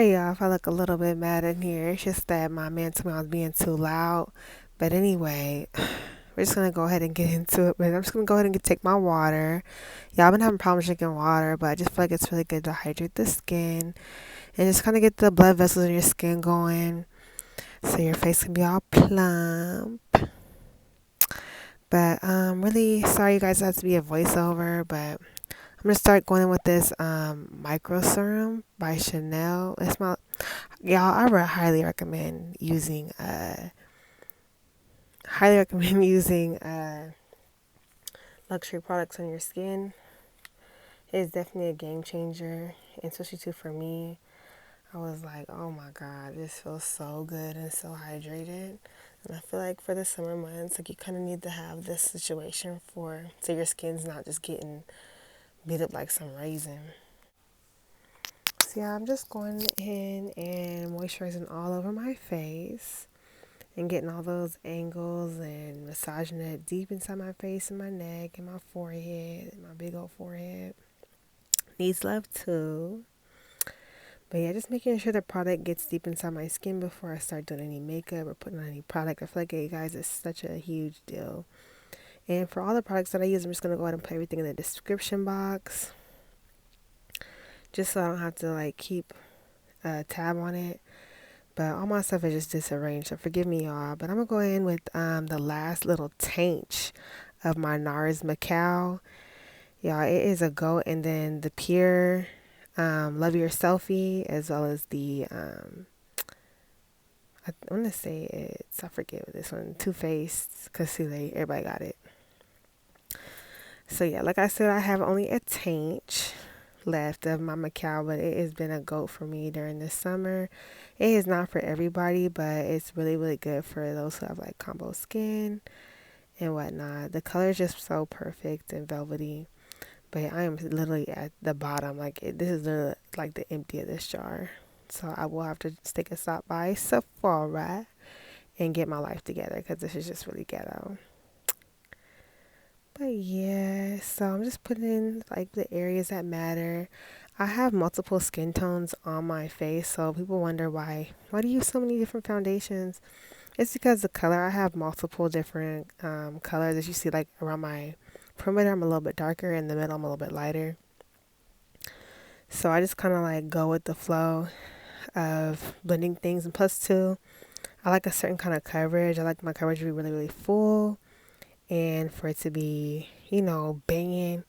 Sorry y'all if I look a little bit mad in here. It's just that my man told me I was being too loud. But anyway, we're just gonna go ahead and get into it. But I'm just gonna go ahead and take my water. Yeah, I've been having problems drinking water, but I just feel like it's really good to hydrate the skin and just kind of get the blood vessels in your skin going, so your face can be all plump. But really sorry you guys have to be a voiceover, but I'm gonna start going in with this micro serum by Chanel. It's my y'all. I would highly recommend using luxury products on your skin. It is definitely a game changer, and especially too for me. I was like, oh my god, this feels so good and so hydrated. And I feel like for the summer months, like you kind of need to have this situation so your skin's not just getting beat up like some raisin. So yeah, I'm just going in and moisturizing all over my face and getting all those angles and massaging it deep inside my face and my neck and my forehead, and my big old forehead. Needs love too. But yeah, just making sure the product gets deep inside my skin before I start doing any makeup or putting on any product. I feel like, you guys, it's such a huge deal. And for all the products that I use, I'm just going to go ahead and put everything in the description box, just so I don't have to like keep a tab on it. But all my stuff is just disarranged, so forgive me, y'all. But I'm going to go in with the last little taint of my NARS MACAO. Y'all, it is a go. And then the PUR Love-Your-Selfie, as well as the, I want to say I forget what this one, Too Faced Concealer. Everybody got it. So yeah, like I said, I have only a taint left of my MACAO, but it has been a goat for me during the summer. It is not for everybody, but it's really, really good for those who have like combo skin and whatnot. The color is just so perfect and velvety. But I am literally at the bottom. Like this is literally like the empty of this jar. So I will have to just take a stop by Sephora and get my life together, because this is just really ghetto. But yeah, so I'm just putting in like the areas that matter. I have multiple skin tones on my face, so people wonder why do you use so many different foundations? It's because the color, I have multiple different colors. As you see, like around my perimeter, I'm a little bit darker. In the middle, I'm a little bit lighter. So I just kind of like go with the flow of blending things. And plus too, I like a certain kind of coverage. I like my coverage to be really, really full, and for it to be, banging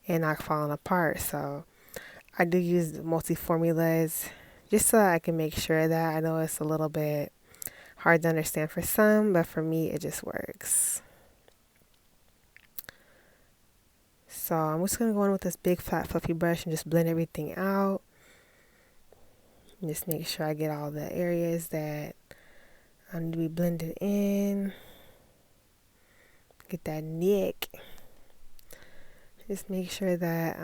and not falling apart. So I do use multi-formulas just so I can make sure that, I know it's a little bit hard to understand for some, but for me, it just works. So I'm just going to go in with this big flat fluffy brush and just blend everything out. And just make sure I get all the areas that I need to be blended in. Get that neck. Just make sure that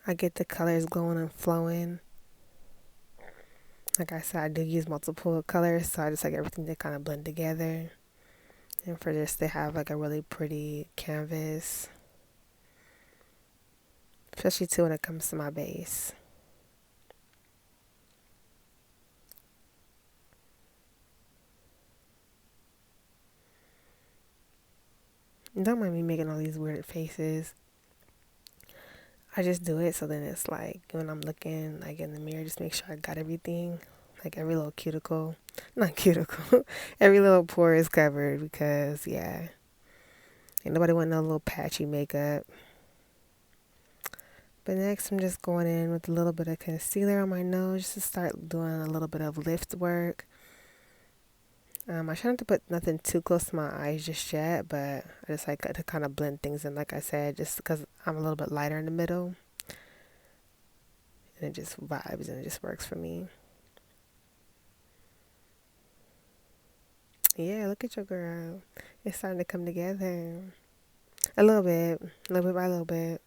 I get the colors glowing and flowing. Like I said, I do use multiple colors, so I just like everything to kind of blend together. And for this, they have like a really pretty canvas. Especially too when it comes to my base. Don't mind me making all these weird faces. I just do it so then it's like when I'm looking like in the mirror, just make sure I got everything. Like every little cuticle. Not cuticle. Every little pore is covered, because yeah. Ain't nobody want no little patchy makeup. But next I'm just going in with a little bit of concealer on my nose just to start doing a little bit of lift work. I try not to put nothing too close to my eyes just yet, but I just like to kind of blend things in, like I said, just because I'm a little bit lighter in the middle. And it just vibes and it just works for me. Yeah, look at your girl. It's starting to come together. A little bit by a little bit.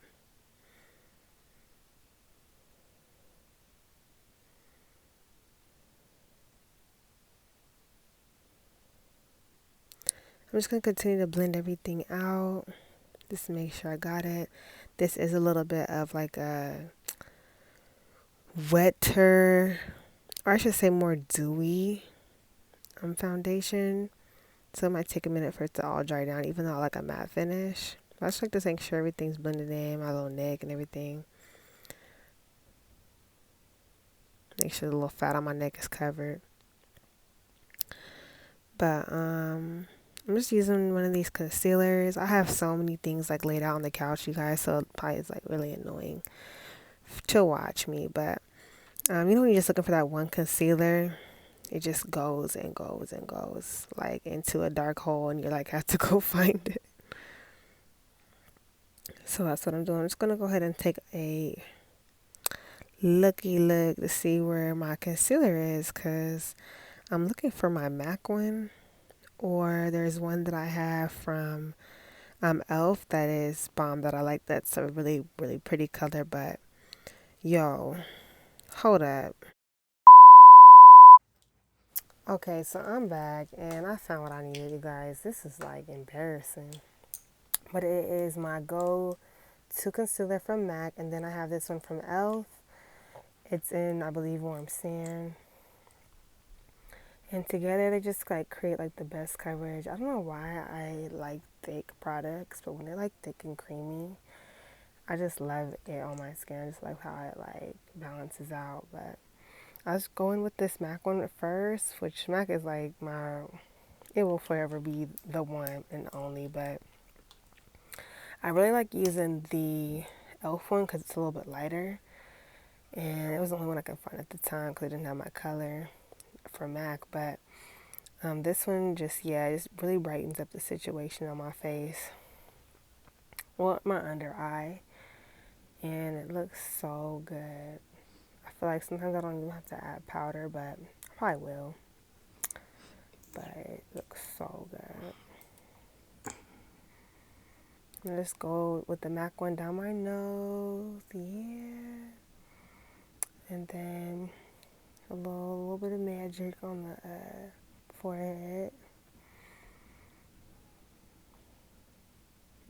I'm just going to continue to blend everything out. Just to make sure I got it. This is a little bit of like a wetter, or I should say more dewy foundation. So it might take a minute for it to all dry down, even though I like a matte finish. I just like to make sure everything's blended in, my little neck and everything. Make sure the little fat on my neck is covered. But I'm just using one of these concealers. I have so many things like laid out on the couch, you guys, so it probably is like really annoying to watch me. But you know when you're just looking for that one concealer, it just goes and goes and goes like into a dark hole, and you're like have to go find it. So that's what I'm doing. I'm just gonna go ahead and take a looky look to see where my concealer is, because I'm looking for my MAC one, or there's one that I have from Elf that is bomb that I like. That's a really really pretty color. But yo, hold up. Okay, so I'm back and I found what I needed, you guys. This is like embarrassing, but it is my go-to concealer from MAC, and then I have this one from Elf. It's in, I believe, Warm Sand. And together they just like create like the best coverage. I don't know why I like thick products, but when they're like thick and creamy, I just love it on my skin. I just like how it like balances out. But I was going with this MAC one at first, which MAC is like it will forever be the one and only. But I really like using the Elf one because it's a little bit lighter. And it was the only one I could find at the time because I didn't have my color for MAC. But this one just really brightens up the situation on my face. Well, my under eye. And it looks so good. I feel like sometimes I don't even have to add powder, but I probably will. But it looks so good. And just go with the MAC one down my nose. Yeah. And then a little bit of magic on the forehead.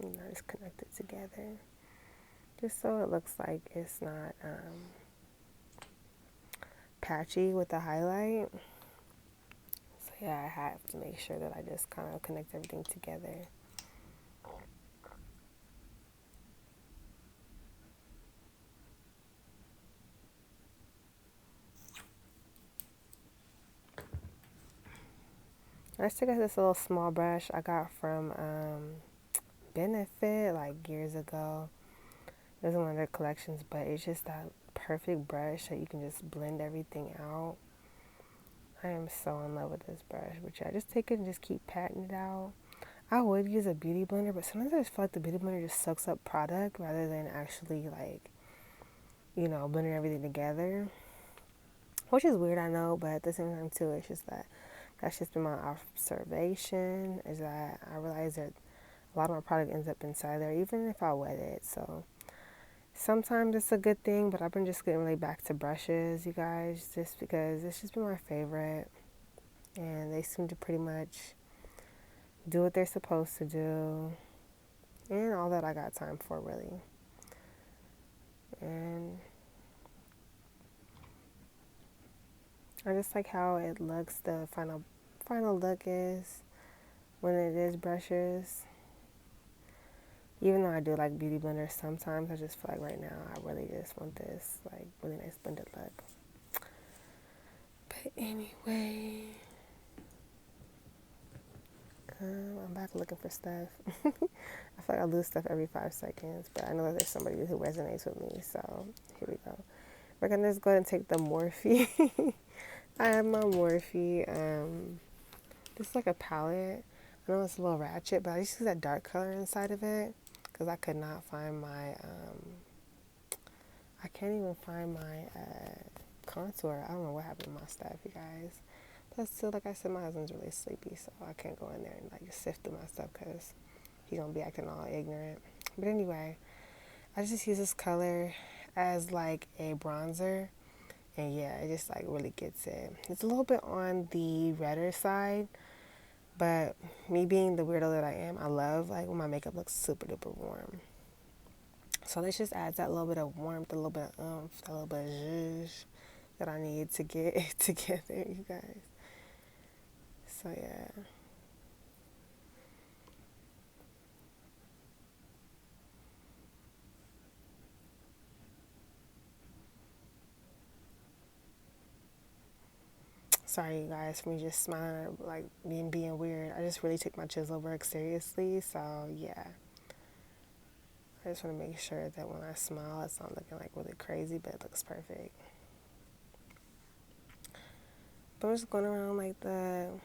And I just connect it together. Just so it looks like it's not patchy with the highlight. So yeah, I have to make sure that I just kind of connect everything together. I still got this little small brush I got from Benefit like years ago. It was one of their collections, but it's just that perfect brush that you can just blend everything out. I am so in love with this brush. But yeah, just take it and just keep patting it out. I would use a beauty blender, but sometimes I just feel like the beauty blender just sucks up product rather than actually like, blending everything together. Which is weird, I know, but at the same time too, it's just that's just been my observation, is that I realize that a lot of my product ends up inside there, even if I wet it. So sometimes it's a good thing, but I've been just getting really back to brushes, you guys, just because it's just been my favorite. And they seem to pretty much do what they're supposed to do. And all that I got time for, really. And I just like how it looks, the final look is when it is brushes. Even though I do like beauty blenders sometimes, I just feel like right now I really just want this like really nice blended look. But anyway, I'm back looking for stuff. I feel like I lose stuff every 5 seconds, but I know that there's somebody who resonates with me, so here we go. We're gonna just go ahead and take the Morphe. I have my Morphe. This is like a palette. I know it's a little ratchet, but I just use that dark color inside of it because I could not find my, I can't even find my contour. I don't know what happened to my stuff, you guys. But still, like I said, my husband's really sleepy, so I can't go in there and like sift through my stuff because he's gonna be acting all ignorant. But anyway, I just use this color as like a bronzer. And yeah, it just like really gets it. It's a little bit on the redder side, but me being the weirdo that I am, I love like when my makeup looks super duper warm. So this just adds that little bit of warmth, a little bit of oomph, that little bit of zhuzh that I need to get it together, you guys. So yeah. Sorry, you guys, for me just smiling or like being weird. I just really took my chisel work seriously, so yeah. I just want to make sure that when I smile, it's not looking like really crazy, but it looks perfect. But I'm just going around like around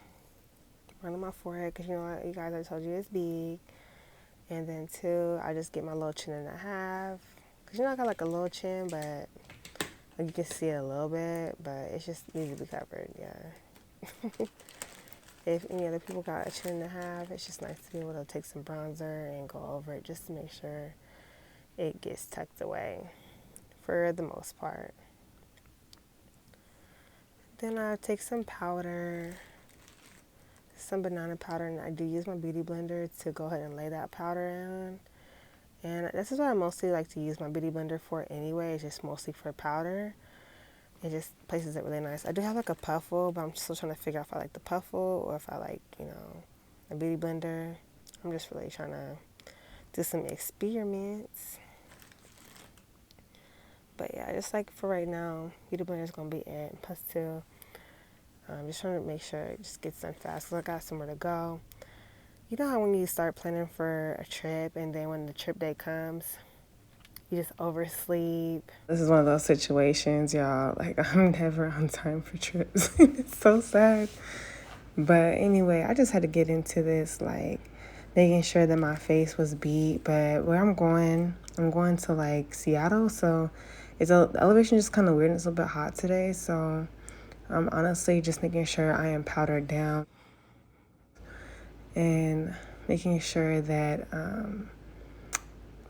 my forehead, because you know, you guys, I told you it's big. And then two, I just get my little chin in a half. Because you know, I got like a little chin, but like you can see it a little bit, but it just needs to be covered, yeah. If any other people got a chin and a half, it's just nice to be able to take some bronzer and go over it just to make sure it gets tucked away for the most part. Then I take some powder, some banana powder, and I do use my beauty blender to go ahead and lay that powder on. And this is what I mostly like to use my beauty blender for anyway. It's just mostly for powder. It just places it really nice. I do have like a puffle, but I'm still trying to figure out if I like the puffle or if I like, you know, a beauty blender. I'm just really trying to do some experiments. But yeah, just like for right now, beauty blender is going to be it. Plus two, I'm just trying to make sure it just gets done fast because I got somewhere to go. You know how when you start planning for a trip and then when the trip day comes, you just oversleep. This is one of those situations, y'all. Like, I'm never on time for trips. It's so sad. But anyway, I just had to get into this, like, making sure that my face was beat. But where I'm going to, like, Seattle. So the elevation is just kind of weird and it's a little bit hot today. So I'm honestly just making sure I am powdered down and making sure that,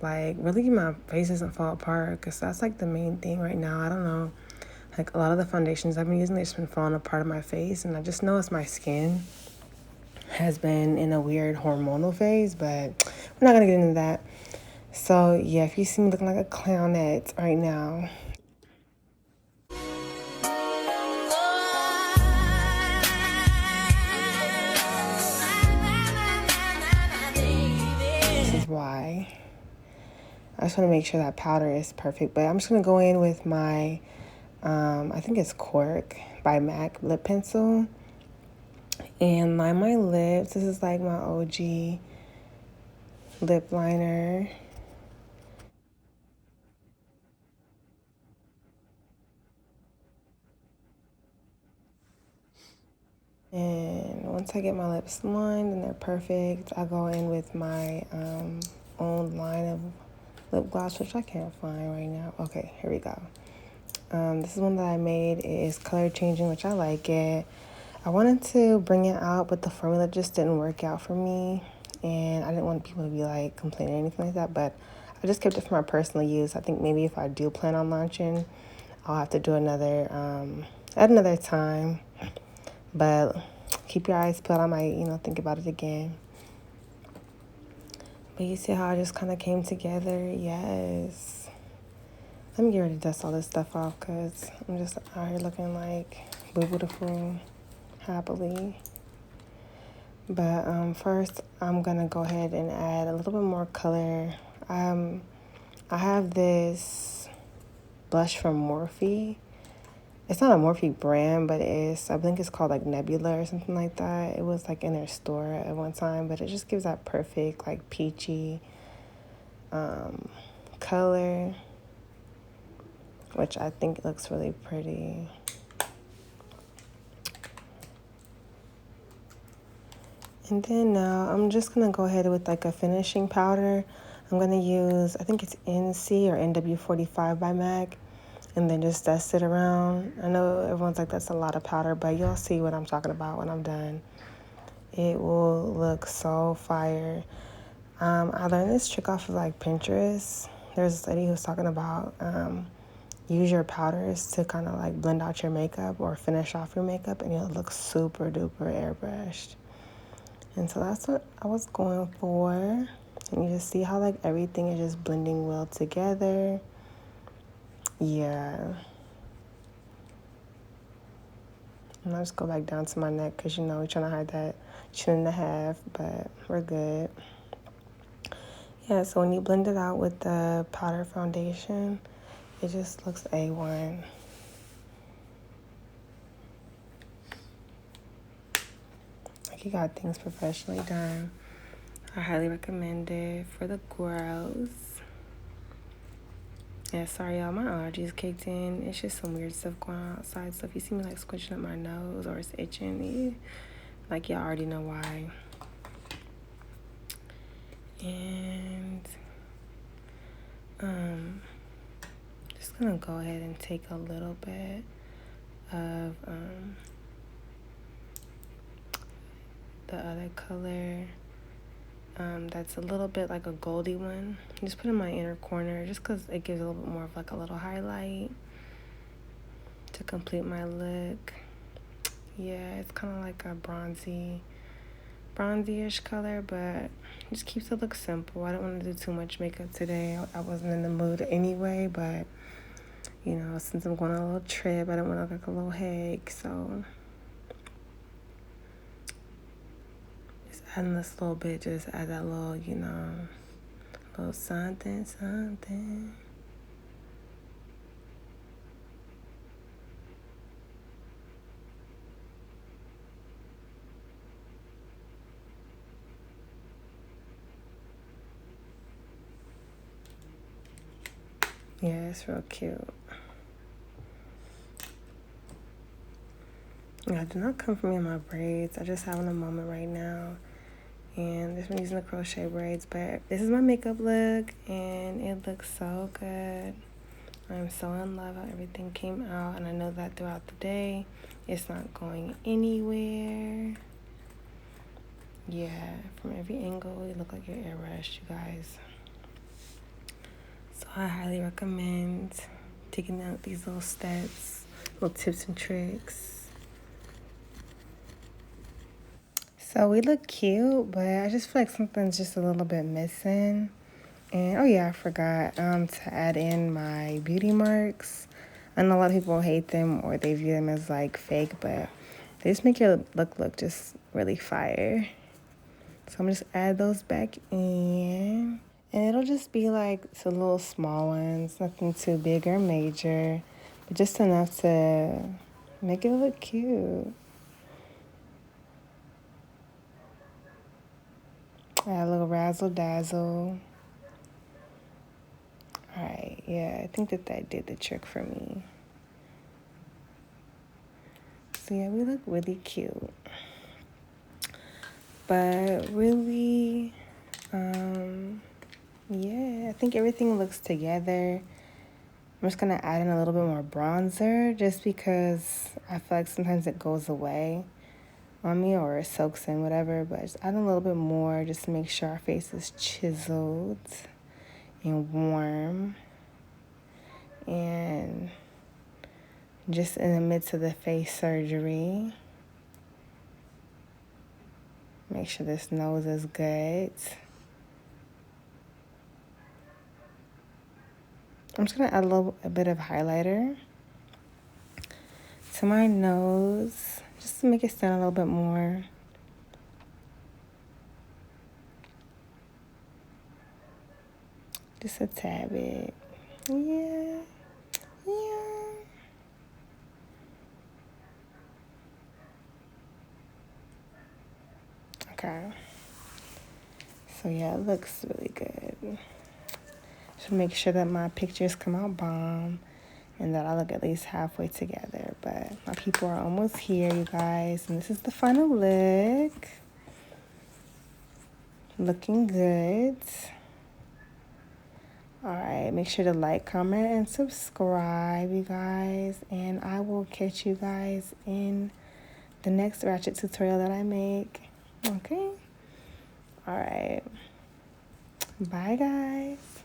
like, really my face doesn't fall apart, because that's like the main thing right now. I don't know, like a lot of the foundations I've been using, they've just been falling apart on my face, and I just know it's my skin has been in a weird hormonal phase, but we're not gonna get into that. So yeah, if you see me looking like a clownette right now, this is why. I just want to make sure that powder is perfect. But I'm just going to go in with my, I think it's Cork by MAC lip pencil. And line my lips. This is like my OG lip liner. And once I get my lips lined and they're perfect, I go in with my own line of lip gloss, which I can't find right now. Okay, here we go. This is one that I made. It is color changing, which I like it. I wanted to bring it out, but the formula just didn't work out for me. And I didn't want people to be like complaining or anything like that, but I just kept it for my personal use. I think maybe if I do plan on launching, I'll have to do another at another time. But keep your eyes peeled. I might, you know, think about it again. But you see how it just kind of came together? Yes. Let me get ready to dust all this stuff off because I'm just out here looking like beautiful, happily. But first, I'm going to go ahead and add a little bit more color. I have this blush from Morphe. It's not a Morphe brand, but I think it's called like Nebula or something like that. It was like in their store at one time, but it just gives that perfect like peachy color, which I think looks really pretty. And then now I'm just going to go ahead with like a finishing powder. I'm going to use, I think it's NC or NW45 by MAC. And then just dust it around. I know everyone's like, that's a lot of powder, but you'll see what I'm talking about when I'm done. It will look so fire. I learned this trick off of like Pinterest. There's this lady who's talking about use your powders to kind of like blend out your makeup or finish off your makeup, and it'll look super duper airbrushed. And so that's what I was going for. And you just see how like everything is just blending well together. Yeah. And I'll just go back down to my neck because, you know, we're trying to hide that chin and a half, but we're good. Yeah, so when you blend it out with the powder foundation, it just looks A1. Like you got things professionally done. I highly recommend it for the girls. Yeah, sorry y'all, my allergies kicked in. It's just some weird stuff going on outside. So if you see me like squinching up my nose or it's itching, like y'all already know why. And just gonna go ahead and take a little bit of the other color. That's a little bit like a goldy one. Just put in my inner corner just because it gives a little bit more of like a little highlight to complete my look. Yeah, it's kind of like a bronzy-ish color, but just keeps the look simple. I don't want to do too much makeup today. I wasn't in the mood anyway, but you know, since I'm going on a little trip, I don't want to look like a little hag, so just adding this little bit, just add that little, you know, little something. Yeah, it's real cute. Yeah, do not come for me in my braids. I just having a moment right now. And just been using the crochet braids. But this is my makeup look. And it looks so good. I'm so in love how everything came out. And I know that throughout the day, it's not going anywhere. Yeah, from every angle, you look like you're airbrushed, you guys. So I highly recommend taking out these little steps, little tips and tricks. So we look cute, but I just feel like something's just a little bit missing. And oh yeah, I forgot to add in my beauty marks. I know a lot of people hate them or they view them as like fake, but they just make your look just really fire. So I'm just add those back in. And it'll just be like some little small ones, nothing too big or major, but just enough to make it look cute. Add a little razzle dazzle. Alright, yeah, I think that did the trick for me. So yeah, we look really cute. But really, yeah, I think everything looks together. I'm just gonna add in a little bit more bronzer just because I feel like sometimes it goes away on me or it soaks in, whatever. But just add a little bit more just to make sure our face is chiseled and warm. And just in the midst of the face surgery, make sure this nose is good. I'm just gonna add a bit of highlighter to my nose just to make it stand a little bit more. Just a tad bit. Yeah. Okay. So yeah, it looks really good. Should make sure that my pictures come out bomb and that I look at least halfway together. But my people are almost here, you guys. And this is the final look. Looking good. Alright, make sure to like, comment, and subscribe, you guys. And I will catch you guys in the next ratchet tutorial that I make. Okay? Alright. Bye, guys.